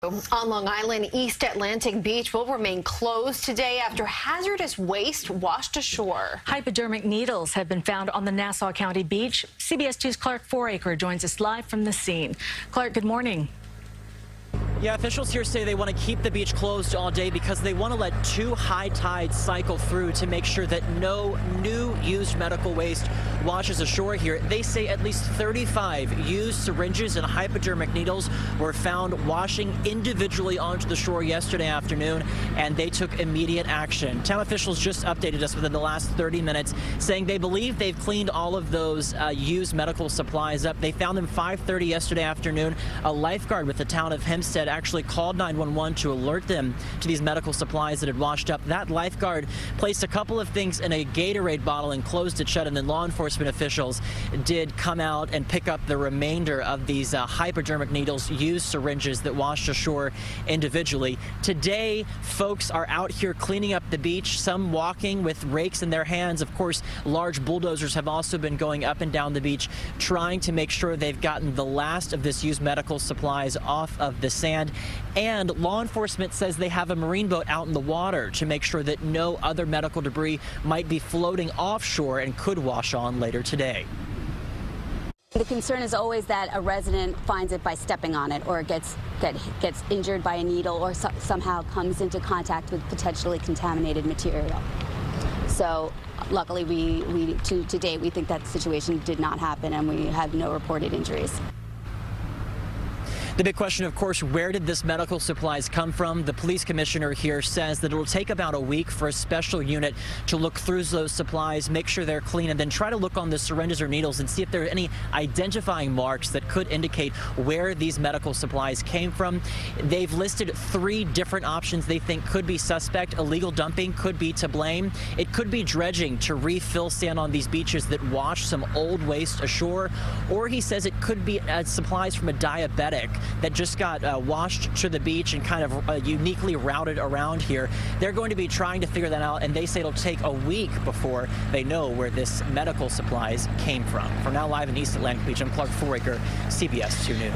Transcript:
On Long Island, East Atlantic Beach will remain closed today after hazardous waste washed ashore. Hypodermic needles have been found on the Nassau County beach. CBS 2's Clark Fouraker joins us live from the scene. Clark, good morning. Yeah, officials here say they want to keep the beach closed all day because they want to let two high tides cycle through to make sure that no new used medical waste washes ashore here. They say at least 35 used syringes and hypodermic needles were found washing individually onto the shore yesterday afternoon, and they took immediate action. Town officials just updated us within the last 30 minutes, saying they believe they've cleaned all of those used medical supplies up. They found them 5:30 yesterday afternoon. A lifeguard with the town of Hempstead actually called 911 to alert them to these medical supplies that had washed up. That lifeguard placed a couple of things in a Gatorade bottle and closed it shut, and then law enforcement officials did come out and pick up the remainder of these hypodermic needles, used syringes that washed ashore individually. Today, folks are out here cleaning up the beach, some walking with rakes in their hands. Of course, large bulldozers have also been going up and down the beach, trying to make sure they've gotten the last of this used medical supplies off of the sand. And law enforcement says they have a marine boat out in the water to make sure that no other medical debris might be floating offshore and could wash on later today. The concern is always that a resident finds it by stepping on it, or gets injured by a needle, or somehow comes into contact with potentially contaminated material. So luckily, to date, we think that situation did not happen, and we have no reported injuries. The big question, of course, where did this medical supplies come from? The police commissioner here says that it will take about a week for a special unit to look through those supplies, make sure they're clean, and then try to look on the syringes or needles and see if there are any identifying marks that could indicate where these medical supplies came from. They've listed 3 different options they think could be suspect. Illegal dumping could be to blame. It could be dredging to refill sand on these beaches that wash some old waste ashore. Or he says it could be supplies from a diabetic that just got washed to the beach and kind of uniquely routed around here. They're going to be trying to figure that out, and they say it'll take a week before they know where this medical supplies came from. For now, live in East Atlantic Beach, I'm Clark Fouraker, CBS 2 News.